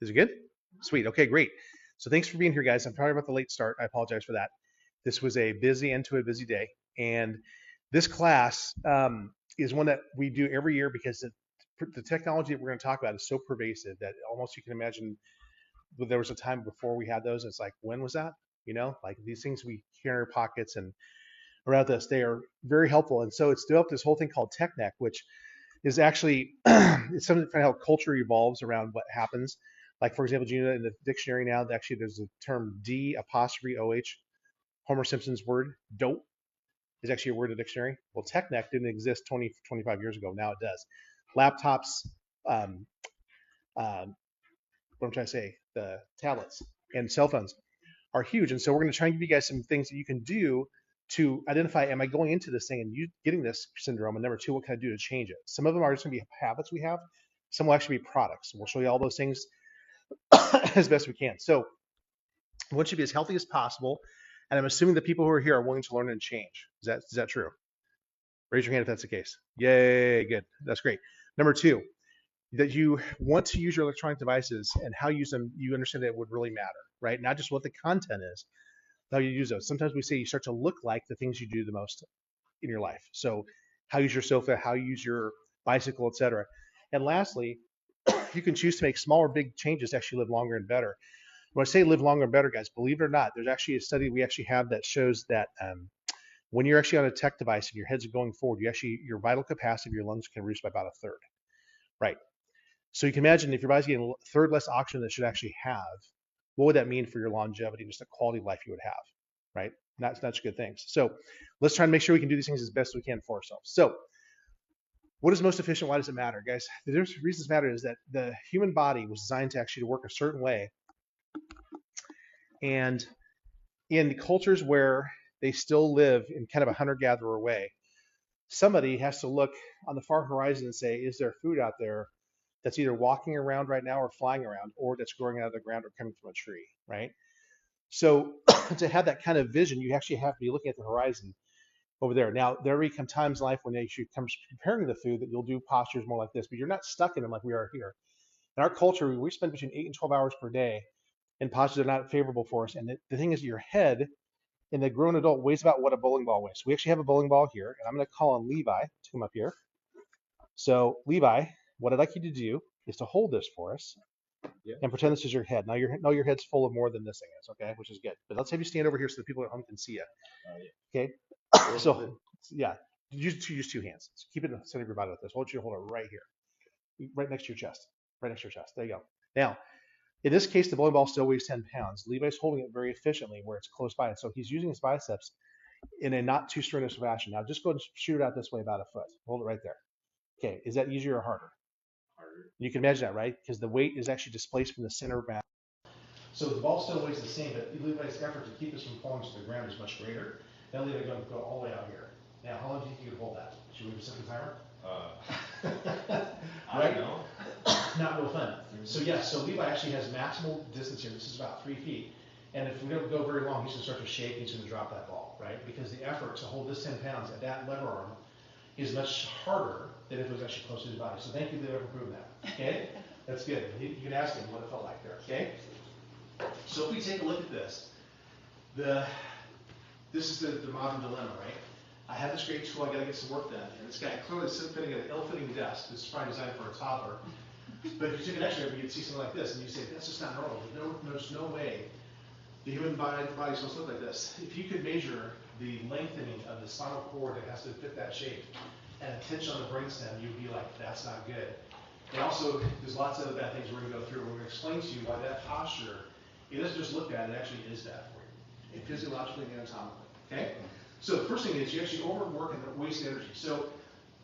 Is it good? Sweet. Okay, great. So thanks for being here, guys. I'm sorry about the late start. I apologize for that. This was a busy end to a busy day, and this class is one that we do every year because the technology that we're going to talk about is so pervasive that almost you can imagine there was a time before we had those. It's like, when was that? Like these things we carry in our pockets and around us, they are very helpful. And so it's developed this whole thing called TechNet, which is actually it's something kind of how culture evolves around what happens. Like for example, do you know in the dictionary now actually there's a term D apostrophe OH, Homer Simpson's word dope is actually a word in the dictionary. Well, TechNet didn't exist 20, 25 years ago. Now it does. Laptops, um, what I'm trying to say, the tablets and cell phones are huge. And so we're going to try and give you guys some things that you can do to identify, am I going into this thing and you getting this syndrome? And number two, what can I do to change it? Some of them are just going to be habits we have. Some will actually be products. We'll show you all those things as best we can. So we want you to be as healthy as possible. And I'm assuming the people who are here are willing to learn and change. Is that true? Raise your hand if that's the case. Yay, good. That's great. Number two, that you want to use your electronic devices and how you use them, you understand that it would really matter, right? Not just what the content is, how you use those. Sometimes we say you start to look like the things you do the most in your life. So how you use your sofa, how you use your bicycle, etc. And lastly, you can choose to make small or big changes to actually live longer and better. When I say live longer and better, guys, believe it or not, there's actually a study we actually have that shows that when you're actually on a tech device and your head's going forward, your vital capacity of your lungs can reduce by about a third. Right. So you can imagine if your body's getting a third less oxygen than it should actually have, what would that mean for your longevity and just the quality of life you would have, right? Not such good things. So let's try and make sure we can do these things as best we can for ourselves. So what is most efficient? Why does it matter, guys? The reason it matters is that the human body was designed to actually work a certain way, and in cultures where they still live in kind of a hunter-gatherer way, somebody has to look on the far horizon and say, is there food out there that's either walking around right now or flying around, or that's growing out of the ground or coming from a tree, right? So to have that kind of vision, you actually have to be looking at the horizon over there. Now, there will come times in life when you come preparing the food that you'll do postures more like this, but you're not stuck in them like we are here. In our culture, we spend between 8 and 12 hours per day, and postures are not favorable for us. And the thing is, your head in the grown adult weighs about what a bowling ball weighs. So we actually have a bowling ball here, and I'm going to call on Levi to come up here. So Levi, what I'd like you to do is to hold this for us. Yeah. And pretend this is your head. Now your head's full of more than this thing is, okay? Which is good. But let's have you stand over here so the people at home can see you. Yeah. Okay. So yeah, use two hands. So keep it in the center of your body like this. I want you to hold it right here, right next to your chest, right next to your chest. There you go. Now, in this case, the bowling ball still weighs 10 pounds. Levi's holding it very efficiently where it's close by, and so he's using his biceps in a not too strenuous fashion. Now, just go and shoot it out this way about a foot. Hold it right there. Okay. Is that easier or harder? You can imagine that, right? Because the weight is actually displaced from the center of mass. So the ball still weighs the same, but Levi's effort to keep us from falling to the ground is much greater. Now Levi's going to go all the way out here. Now, how long do you think you could hold that? Should we set the timer? Right? I know. Not real fun. So yeah, so Levi actually has maximal distance here. This is about 3 feet. And if we don't go very long, he's going to start to shake and he's going to drop that ball, right? Because the effort to hold this 10 pounds at that lever arm is much harder than if it was actually close to his body. So thank you, Levi, for proving that. Okay? That's good. You can ask him what it felt like there. Okay? So if we take a look at this, this is the modern dilemma, right? I have this great tool, I gotta get some work done, and this guy clearly is sitting at an ill-fitting desk. This is probably designed for a toddler. But if you took an X-ray, you'd see something like this, and you say, that's just not normal. There's no way the human body is supposed to look like this. If you could measure the lengthening of the spinal cord that has to fit that shape, and a tension on the brainstem, you'd be like, that's not good. And also, there's lots of other bad things we're going to go through. We're going to explain to you why that posture, it doesn't just look bad, it actually is bad for you, physiologically and anatomically. Okay? So the first thing is you actually overwork and waste energy. So,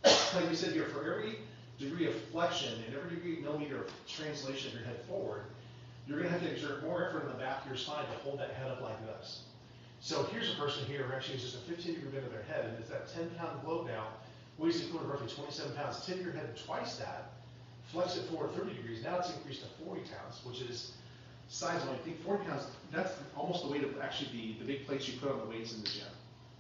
like we said here, for every degree of flexion and every degree millimeter of translation of your head forward, you're going to have to exert more effort in the back of your spine to hold that head up like this. So here's a person here who actually is just a 15-degree bend of their head, and it's that 10-pound globe now, weighs the equivalent of roughly 27 pounds. Tip your head twice that, flex it forward 30 degrees. Now it's increased to 40 pounds, which is size only. I think 40 pounds, that's almost the weight of actually the big plates you put on the weights in the gym.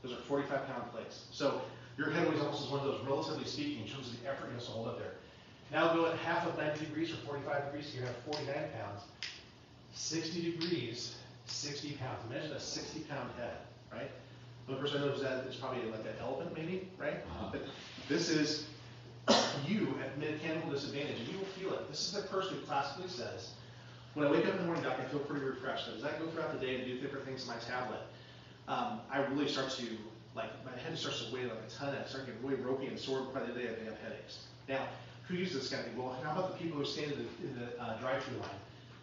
Those are 45-pound plates. So your head weighs almost as one of those, relatively speaking, in terms of the effort you have to hold up there. Now go at half of 90 degrees or 45 degrees, so you have 49 pounds. 60 degrees, 60 pounds. Imagine a 60-pound head, right? The only person I know who's that is probably like an elephant, maybe, right? But this is you at mechanical disadvantage, and you will feel it. This is the person who classically says, when I wake up in the morning, doc, I feel pretty refreshed. But as I go throughout the day and do different things on my tablet, I really start to, like, my head starts to weigh like a ton, and I start getting really ropey and sore. By the day, I have headaches. Now, who uses this kind of thing? Well, how about the people who stand in the drive-through line,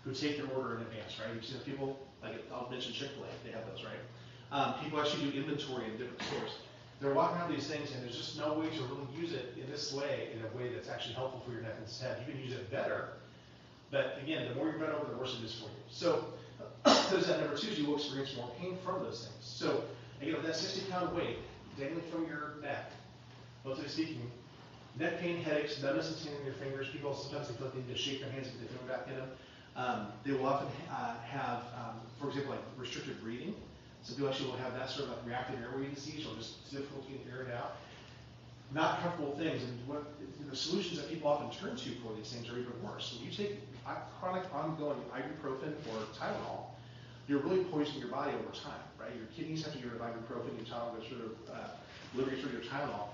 who take their order in advance, right? You've seen the people, like I'll mention Chick-fil-A, they have those, right? People actually do inventory in different stores. They're walking around these things, and there's just no way to really use it in this way, in a way that's actually helpful for your neck and head. You can use it better, but again, the more you bend over, the worse it is for you. So, there's that. Number two is you will experience more pain from those things. So, again, with that 60-pound weight dangling from your neck, relatively speaking, neck pain, headaches, numbness and tingling in your fingers. People sometimes they feel like they need to shake their hands and get their finger back in them. They will often have, for example, like restricted breathing. Some people actually will have that sort of like reactive airway disease or just difficulty in airing out. Not comfortable things, and what the solutions that people often turn to for these things are even worse. When you take chronic, ongoing ibuprofen or Tylenol, you're really poisoning your body over time, right? Your kidneys have to get rid of ibuprofen, your Tylenol goes through the liver gets rid of your Tylenol,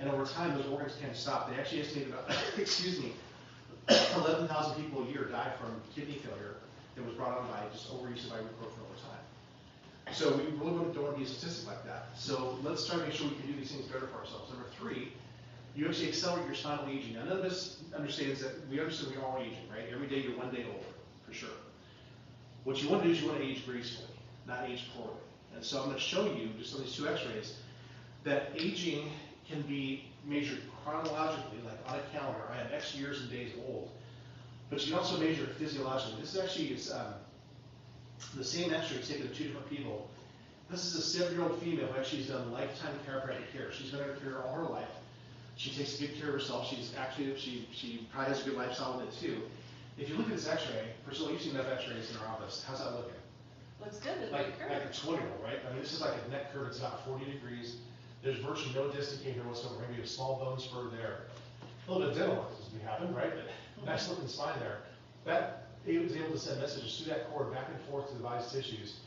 and over time those organs can't stop. They actually estimate about, excuse me, 11,000 people a year die from kidney failure that was brought on by just overuse of ibuprofen over time. So we really don't want to be a statistic like that. So let's try to make sure we can do these things better for ourselves. Number three, you actually accelerate your spinal aging. Now, none of us understands that we understand we're all aging, right? Every day you're 1 day older, for sure. What you want to do is you want to age gracefully, not age poorly. And so I'm going to show you, just on these two x-rays, that aging can be measured chronologically, like on a calendar. I am X years and days old. But you can also measure it physiologically. This actually is the same x-ray taken of two different people. This is a 7-year-old female who actually has done lifetime chiropractic care. She's been under care all her life. She takes good care of herself. She's active. She probably has a good lifestyle with it too. If you look at this x-ray, Priscilla, you've seen enough x-rays in our office. How's that looking? Looks good. Like a 20-year-old, right? I mean, this is like a neck curve. It's about 40 degrees. There's virtually no dislocation whatsoever. Maybe a small bone spur there. A little bit of dental work doesn't happen, right? But nice looking spine there. That it was able to send messages through that cord back and forth to the body's tissues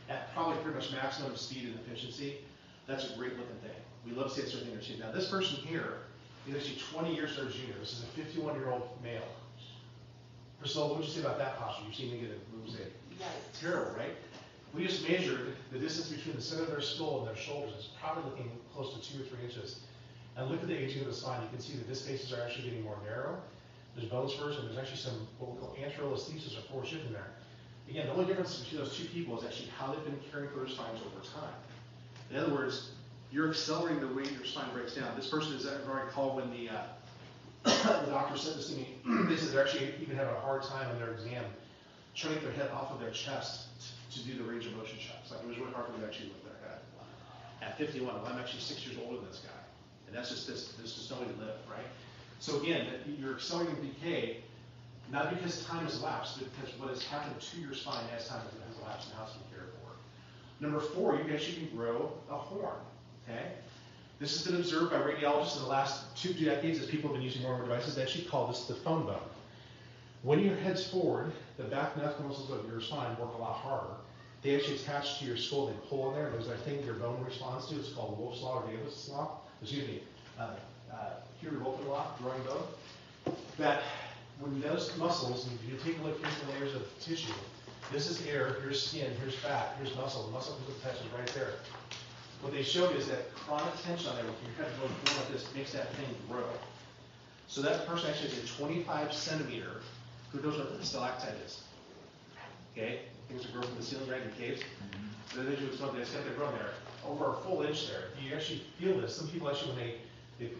at probably pretty much maximum speed and efficiency. That's a great looking thing. We love to see that sort of thing in our team. Now this person here is actually 20 years their junior. This is a 51-year-old male. Priscilla, what would you say about that posture? You've seen me get a move say. Yes. It's terrible, right? We just measured the distance between the center of their skull and their shoulders. It's probably looking close to 2 or 3 inches. And look at the aging of the spine. You can see that the spaces are actually getting more narrow. There's bone spurs, and there's actually some what we call anterolisthesis or forward shift in there. Again, the only difference between those two people is actually how they've been caring for their spines over time. In other words, you're accelerating the rate your spine breaks down. This person is, if I recall, when the doctor said this to me, they said they're actually even having a hard time in their exam trying to get their head off of their chest to do the range of motion checks. Like it was really hard for them to actually lift their head. At 51, well, I'm actually 6 years older than this guy. And that's just this, there's just no way to live, right? So again, you're accelerating decay, not because time has elapsed, but because what has happened to your spine as time has elapsed and how it's been cared for. Number 4, you actually can grow a horn, okay? This has been observed by radiologists in the last 2 decades as people have been using more and more devices. They actually call this the phone bone. When your head's forward, the back and knuckle muscles of your spine work a lot harder. They actually attach to your skull, they pull on there, and there's that thing your bone responds to. It's called Wolff's Law or Davis' Law. Excuse me, Curie-Wolfman Law, growing bone. That when those muscles, and if you take a look into the layers of tissue, this is air, here's skin, here's fat, here's muscle. The muscle attachment right there. What they showed is that chronic tension on everything, your head going forward like this, makes that thing grow. So that person actually has a 25 centimeter, who knows what the stalactite is? Okay, things that grow from the ceiling, right, in caves. Then they do something that's got to grow there. Over a full inch there. You actually feel this. Some people actually, when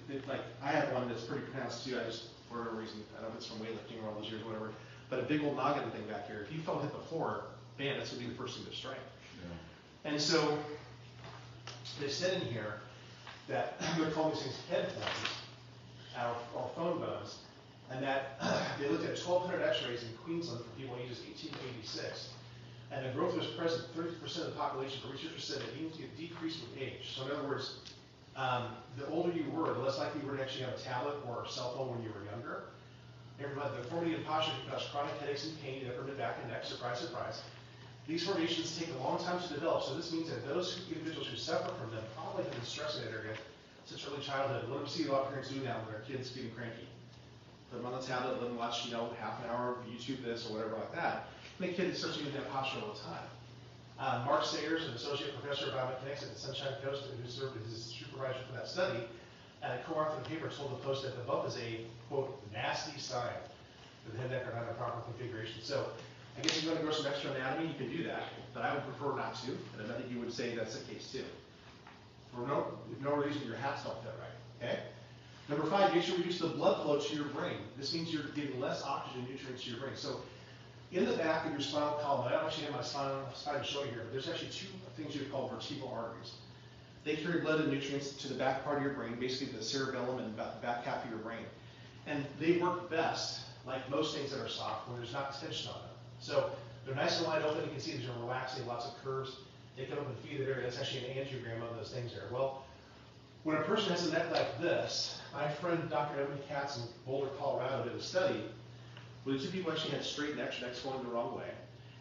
they like, I have one that's pretty pronounced too. I just, for whatever reason, I don't know if it's from weightlifting or all those years or whatever, but a big old noggin thing back here. If you fell hit the floor, bam, that's going to be the first thing to strike. Yeah. And so, they said in here that I'm going to call these things head bones, or phone bones, and that they looked at 1,200 x-rays in Queensland for people ages 18 to 86. And the growth was present 30% of the population, but researchers said it needs to decrease with age. So in other words, the older you were, the less likely you were to actually have a tablet or a cell phone when you were younger. The deformity of posture can cause chronic headaches and pain in the upper mid back and neck, surprise, surprise. These formations take a long time to develop, so this means that those individuals who suffer from them probably have been stressed in that area since early childhood. What do we see a lot of parents do now when their kids getting cranky? Put them on the tablet, let them watch, half an hour of YouTube this or whatever like that. And the kid starts using that posture all the time. Mark Sayers, an associate professor of biomechanics at the Sunshine Coast, who served as his supervisor for that study, and a co-author of the paper told the Post that the bump is a, quote, nasty sign that the head neck are not in proper configuration. So I guess if you want to grow some extra anatomy, you can do that, but I would prefer not to, and I think you would say that's the case too. For no reason your hats don't fit right, okay? Number 5, make sure you reduce the blood flow to your brain. This means you're giving less oxygen nutrients to your brain. So in the back of your spinal column, I don't actually have my spine to show you here, but there's actually 2 things you would call vertebral arteries. They carry blood and nutrients to the back part of your brain, basically the cerebellum and the back half of your brain. And they work best, like most things that are soft, when there's not tension on them. So they're nice and wide open. You can see these are relaxing, lots of curves. They come up and feed the area. That's actually an angiogram of those things there. Well, when a person has a neck like this, my friend Dr. Ebony Katz in Boulder, Colorado did a study where the 2 people actually had straight necks, necks going the wrong way,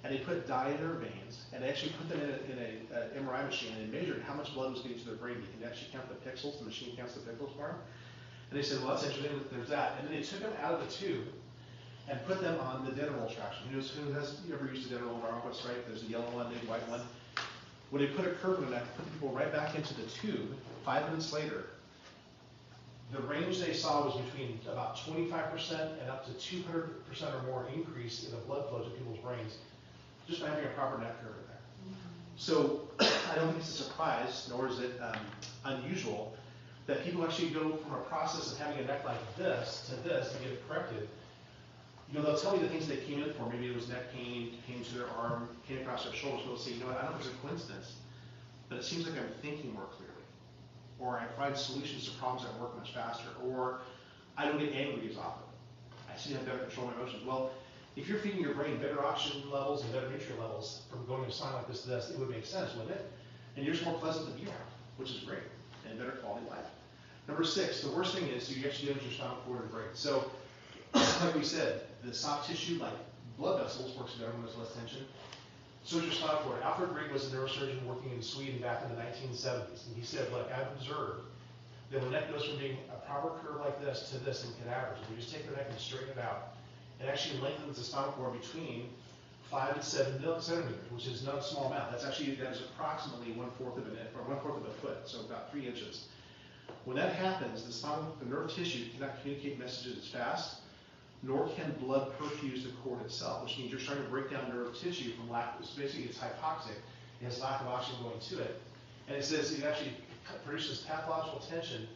and they put dye in their veins, and they actually put them in an MRI machine and measured how much blood was getting to their brain. You can actually count the pixels. The machine counts the pixels for them. And they said, well, that's interesting. There's that. And then they took them out of the tube and put them on the dental traction. Who has ever used a dental in our office, right? There's a yellow one, the white one. When they put a curve in that, put the people right back into the tube, 5 minutes later, the range they saw was between about 25% and up to 200% or more increase in the blood flow to people's brains just by having a proper neck curve in there. So I don't think it's a surprise, nor is it unusual, that people actually go from a process of having a neck like this to this to get it corrected. They'll tell me the things they came in for. Maybe it was neck pain, pain to their arm, pain across their shoulders. They'll say, I don't know if it's a coincidence, but it seems like I'm thinking more clearly. Or I find solutions to problems that work much faster. Or I don't get angry as often. I seem to have better control of my emotions. Well, if you're feeding your brain better oxygen levels and better nutrient levels from going to a sign like this to this, it would make sense, wouldn't it? And you're just more pleasant to be around, which is great, and better quality of life. Number 6, the worst thing is you actually damage your spinal cord and brain. So, like we said, the soft tissue, like blood vessels, works better when there's less tension. So is your spinal cord. Alfred Grigg was a neurosurgeon working in Sweden back in the 1970s, and he said, look, I've observed that when the neck goes from being a proper curve like this to this in cadavers, we just take the neck and straighten it out, it actually lengthens the spinal cord between 5 and 7 centimeters, which is not a small amount. That is approximately 1/4 of an inch, or 1/4 of a foot, so about 3 inches. When that happens, the nerve tissue cannot communicate messages as fast, nor can blood perfuse the cord itself, which means you're starting to break down nerve tissue from lack. Basically, it's hypoxic. It has lack of oxygen going to it, and it says it actually produces pathological tension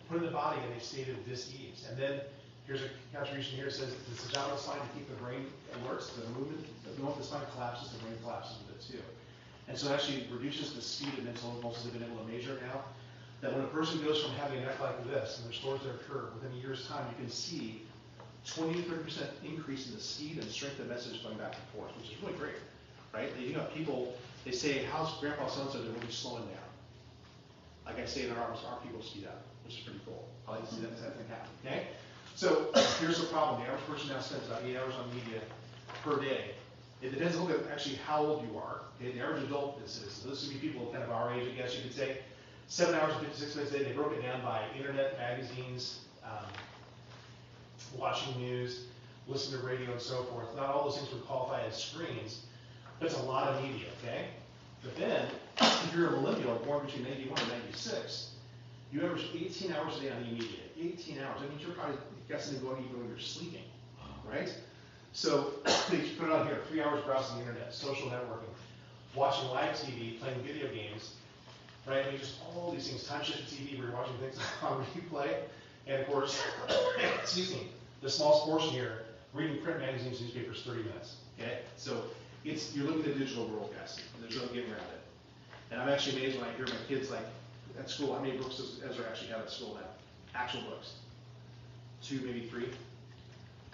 put in the body in a state of dis-ease. And then here's a contribution here. It says it's the job of the spine to keep the brain alert. So the movement, the moment the spine collapses, the brain collapses with it too. And so it actually reduces the speed of mental impulses. They've been able to measure it now. That when a person goes from having a neck like this and restores their curve, within a year's time, you can see 20 to 30% increase in the speed and strength of message going back and forth, which is really great, right? People, they say, how's Grandpa so-and-so doing? We're just slowing down. Like I say in our people speed up, which is pretty cool. I like to see that thing happen, okay? So here's the problem. The average person now spends about 8 hours on media per day. It depends a little bit actually how old you are. Okay? The average adult, this would be people kind of our age, I guess you could say. 7 hours and 56 minutes a day. They broke it down by internet, magazines, watching news, listening to radio, and so forth. Not all those things would qualify as screens, but it's a lot of media, okay? But then, if you're a millennial born between 91 and 96, you average 18 hours a day on the media. 18 hours. That means you're probably guessing going even when you're sleeping, right? So they put it on here: 3 hours browsing the internet, social networking, watching live TV, playing video games, right? I mean, just all these things. Time-shifted TV, where you're watching things on replay, and of course, excuse me, the smallest portion here: reading print magazines, newspapers, 30 minutes. Okay, so you're looking at the digital world, guys, and there's no getting around it. And I'm actually amazed when I hear my kids like at school. How many books does Ezra actually have at school now? Actual books. 2, maybe 3.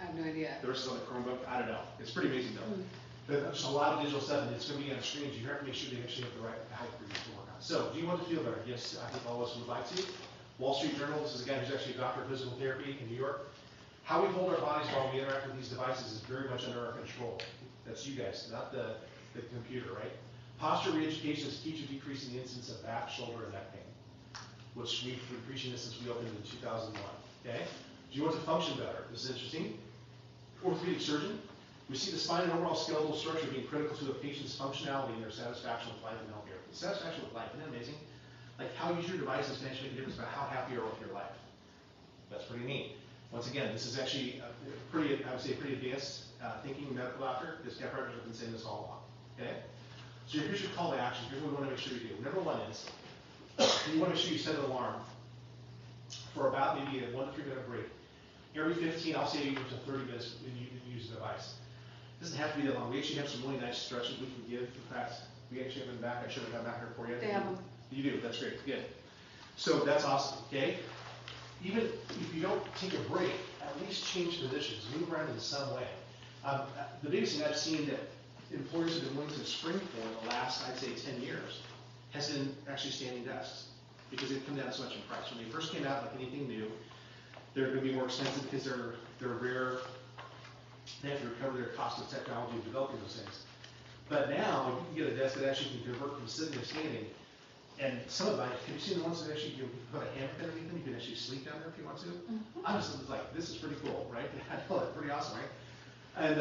I have no idea. The rest is on the Chromebook. I don't know. It's pretty amazing though. But there's a lot of digital stuff, and it's going to be on screens. You have to make sure they actually have the right height for you to work on. So, do you want to feel better? Yes, I think all of us would like to. Wall Street Journal. This is a guy who's actually a doctor of physical therapy in New York. How we hold our bodies while we interact with these devices is very much under our control. That's you guys, not the computer, right? Posture re-education is key to decreasing the incidence of back, shoulder, and neck pain, which we've been preaching this since we opened in 2001, okay? Do you want to function better? This is interesting. Orthopedic surgeon, we see the spine and overall skeletal structure being critical to a patient's functionality and their satisfaction with life and healthcare. Satisfaction with life, isn't that amazing? Like how you use your devices can actually make a difference about how happy you are with your life. That's pretty neat. Once again, this is actually a pretty, I would say, pretty advanced thinking medical doctor. This chiropractors have been saying this all along, okay? So here's your call to action. Here's what we want to make sure you do. Number one is, you want to make sure you set an alarm for about maybe a 1 to 3 minute break. Every 15, I'll say even to 30 minutes when you use the device. It doesn't have to be that long. We actually have some really nice stretches we can give. In fact, we actually have them back. I should have come back here for you. They have them. You do, that's great, good. So that's awesome, okay? Even if you don't take a break, at least change positions, move around in some way. The biggest thing I've seen that employers have been willing to spring for in the last, I'd say, 10 years, has been actually standing desks, because they've come down so much in price. When they first came out, like anything new, they're going to be more expensive because they're rare. They have to recover their cost of technology of developing those things. But now, you can get a desk that actually can convert from sitting to standing. And some of mine, have you seen the ones that actually you put a hammock underneath them? You can actually sleep down there if you want to. I was like, this is pretty cool, right? I know that's pretty awesome, right? And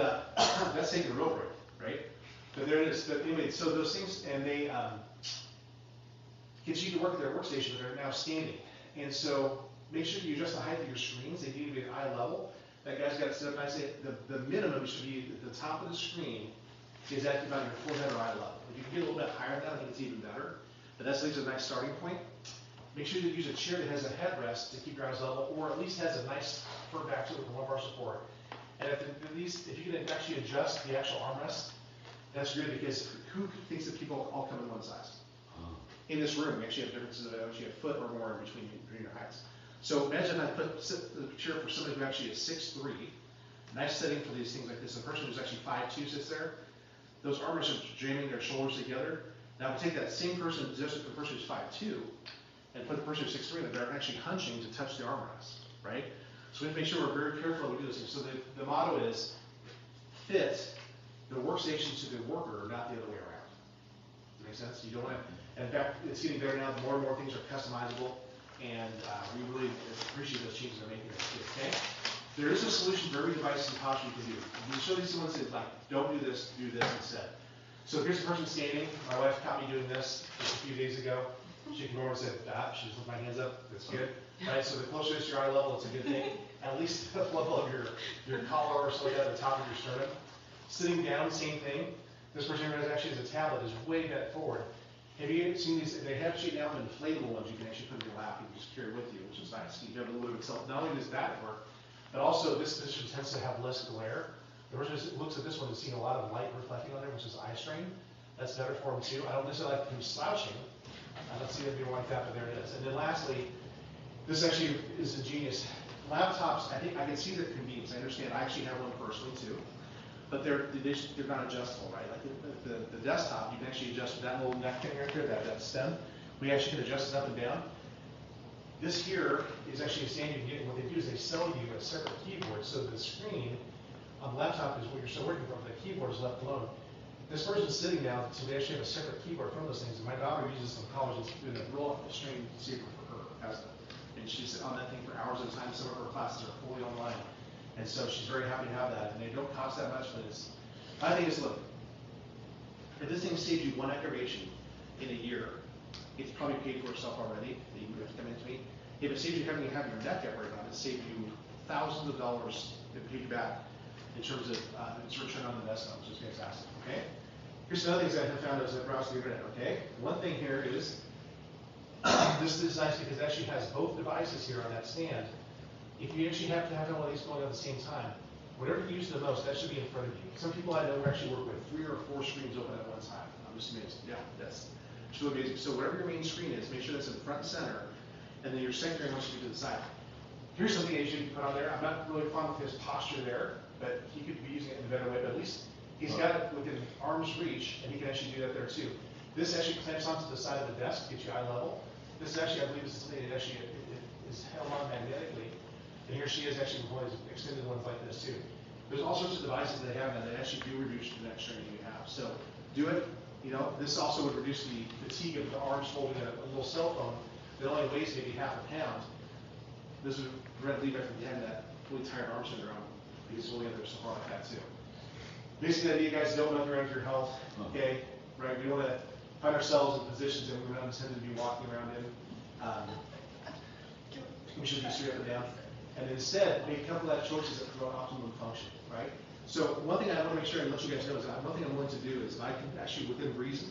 that's taking a road break, right? But there it is. But anyway, so those things, and they get you to work at their workstation, but they're now standing. And so make sure you adjust the height of your screens. They need to be at eye level. That guy's got it set up nicely. The minimum should be at the top of the screen is actually about your forehead or eye level. If you can get a little bit higher than that, I think it's even better. But that's at least a nice starting point. Make sure you use a chair that has a headrest to keep your eyes level, or at least has a nice firm back to it with a lumbar support. And if you can actually adjust the actual armrest, that's good, because who thinks that people all come in one size? In this room, we actually have differences of actually a foot or more in between your heights. So imagine if I sit the chair for somebody who actually is 6'3", nice setting for these things like this. A person who's actually 5'2" sits there. Those armrests are jamming their shoulders together. Now we take that same person, just the person who's 5'2", and put the person who's 6'3", and they're actually hunching to touch the armrest, right? So we have to make sure we're very careful when we do this. So the motto is fit the workstation to the worker, not the other way around. Does that make sense? You don't want to, in fact, it's getting better now. More and more things are customizable, and we really appreciate those changes they're making there, okay? There is a solution for every device and posture you can do. You show these ones that like, don't do this instead. So here's the person standing. My wife caught me doing this just a few days ago. She came over and said, she just put my hands up. That's good, right? So the closer it's to your eye level, it's a good thing. At least the level of your collar or something at the top of your sternum. Sitting down, same thing. This person here actually has a tablet, is way bent forward. Have you seen these? They have actually now inflatable ones you can actually put in your lap and just carry with you, which is nice. You have a little bit of self. Not only does that work, but also this position tends to have less glare. The person who looks at this one is seeing a lot of light reflecting on there, which is eye strain. That's better for them too. I don't necessarily like them slouching. I don't see anything like that, but there it is. And then lastly, this actually is ingenious. Laptops, I think I can see their convenience. I understand. I actually have one personally too. But they're not adjustable, right? Like the desktop, you can actually adjust that little neck thing right there, that stem. We actually can adjust it up and down. This here is actually a stand you can get, and what they do is they sell you a separate keyboard, so the screen on the laptop is what you're still working from, the keyboard is left alone. This person's sitting now, so they actually have a separate keyboard from those things, and my daughter uses them in college. It's been a real strain saver for her, and she's on that thing for hours at a time. Some of her classes are fully online. And so she's very happy to have that, and they don't cost that much, but I think it's, look, if this thing saves you one aggravation in a year, it's probably paid for itself already. You have to come into me. If it saves you having to have your neck operated on, it saved you thousands of dollars and paid you back in terms of its return on investment, which is fantastic, okay? Here's some other things I have found as I browse the internet, okay? One thing here is, this is nice because it actually has both devices here on that stand. If you actually have to have one of these going at the same time, whatever you use the most, that should be in front of you. Some people I know actually work with 3 or 4 screens open at one time. I'm just amazed. Yeah, that's really amazing. So whatever your main screen is, make sure that's in front and center, and then your secondary one should be to the side. Here's something that you can put on there. I'm not really fond with his posture there, but he could be using it in a better way. But at least he's got it within arm's reach, and he can actually do that there too. This actually clamps onto the side of the desk, gets you eye level. This is actually, I believe, this is something that actually is held on magnetically. And here she is actually employing extended ones like this too. There's all sorts of devices they have now that actually do reduce the neck strain you have. So do it. You know, this also would reduce the fatigue of the arms holding a little cell phone that only weighs maybe half a pound. This would prevent Levi from having that really tired arm syndrome because it's holding up there so hard like that too. Basically, the idea, guys, don't muck around with your health, okay? Right? We don't want to find ourselves in positions that we're not intended to be walking around in. We should be straight up and down. And instead, make a couple of choices that promote optimum function, right? So one thing I want to make sure and let you guys know is one thing I'm willing to do is I can actually, within reason,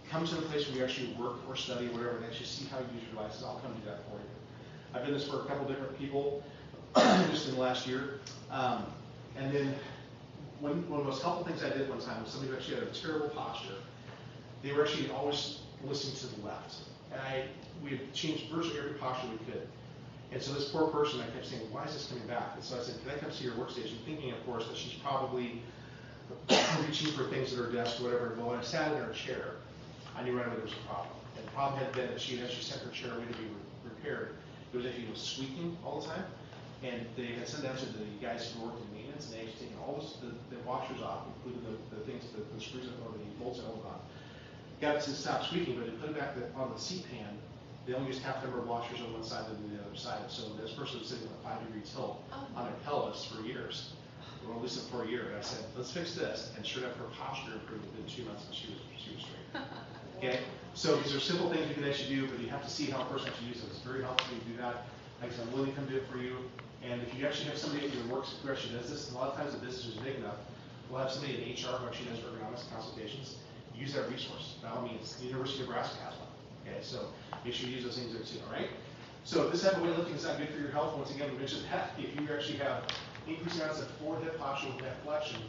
come to a place where you actually work or study or whatever and actually see how you use your devices. I'll come do that for you. I've done this for a couple different people just in the last year. And then one of the most helpful things I did one time was somebody who actually had a terrible posture. They were actually always listening to the left. And we had changed virtually every posture we could. And so this poor person, I kept saying, why is this coming back? And so I said, can I come see your workstation? Thinking, of course, that she's probably reaching for things at her desk or whatever. Well, when I sat in her chair, I knew right away there was a problem. And the problem had been that she had actually sent her chair away to be repaired. It was actually squeaking all the time. And they had sent that to the guys who worked in maintenance, and they had taken all the washers off, including the things, the screws or the bolts that hold on. Got it to stop squeaking, but they put it back on the seat pan. They only used half number of washers on one side and the other side. So this person was sitting on a 5-degree tilt on their pelvis for years, or at least for a year. And I said, let's fix this. And sure enough, her posture improved within 2 months, and she was straight. Okay? So these are simple things you can actually do, but you have to see how a person actually uses it. It's very helpful you do that. Like I said, I'm willing to come do it for you. And if you actually have somebody at your work who actually does this, and a lot of times the business is big enough, we'll have somebody in HR who actually does ergonomics consultations. Use that resource. By all means, the University of Nebraska has one. Okay, so make sure you use those things there too, all right? So this type of weightlifting is not good for your health. Once again, we mentioned that if you actually have increased amounts of forward hip posture with neck flexion,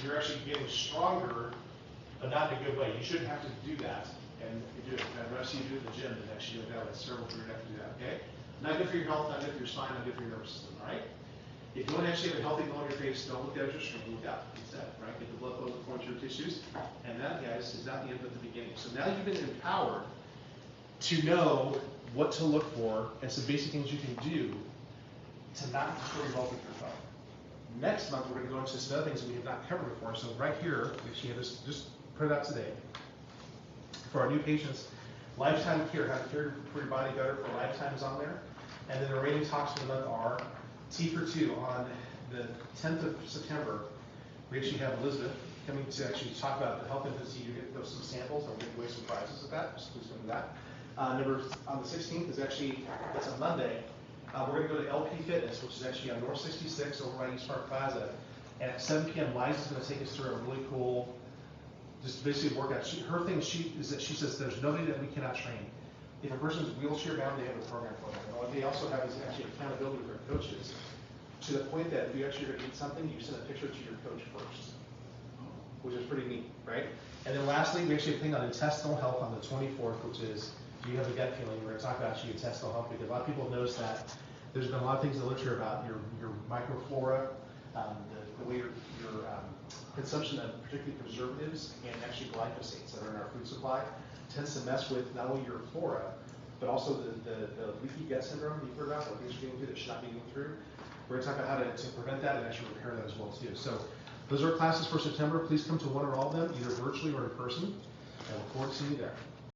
you're actually getting stronger, but not in a good way. You shouldn't have to do that. And if you do it, I'd rather see you do it in the gym than actually do it that way. It's terrible for your neck to do that, okay? Not good for your health, not good for your spine, not good for your nervous system, all right? If you want to actually have a healthy glow on your face, don't look down at your screen, look up instead, right? Get the blood flow going through your tissues. And that, guys, is not the end but the beginning. So now you've been empowered to know what to look for and some basic things you can do to not destroy your health with your phone. Next month, we're going to go into some other things that we have not covered before. So right here, we actually have this just printed out today. For our new patients, lifetime care, how to care for your body better for lifetime is on there. And then the remaining talks for the month are T for 2 on the 10th of September. We actually have Elizabeth coming to actually talk about the health infancy. You get some samples, and we'll give away some prizes with that. So please come to that. On the 16th is actually, it's a Monday. We're going to go to LP Fitness, which is actually on North 66 over by East Park Plaza. And at 7 p.m., Liza's going to take us through a really cool, just basically workout. Her thing is that she says there's nobody that we cannot train. If a person's wheelchair bound, they have a program for them. And what they also have is actually accountability for coaches, to the point that if you actually are going to eat something, you send a picture to your coach first, which is pretty neat, right? And then lastly, we actually have a thing on intestinal health on the 24th, which is, do you have a gut feeling? We're going to talk about actually intestinal health, because a lot of people have noticed that there's been a lot of things in the literature about your microflora, the way your consumption of particularly preservatives and actually glyphosates that are in our food supply tends to mess with not only your flora, but also the leaky gut syndrome you've heard about, what things are getting through that should not be going through. We're going to talk about how to prevent that and actually repair that as well too. So those are classes for September. Please come to one or all of them, either virtually or in person. I look forward to seeing you there.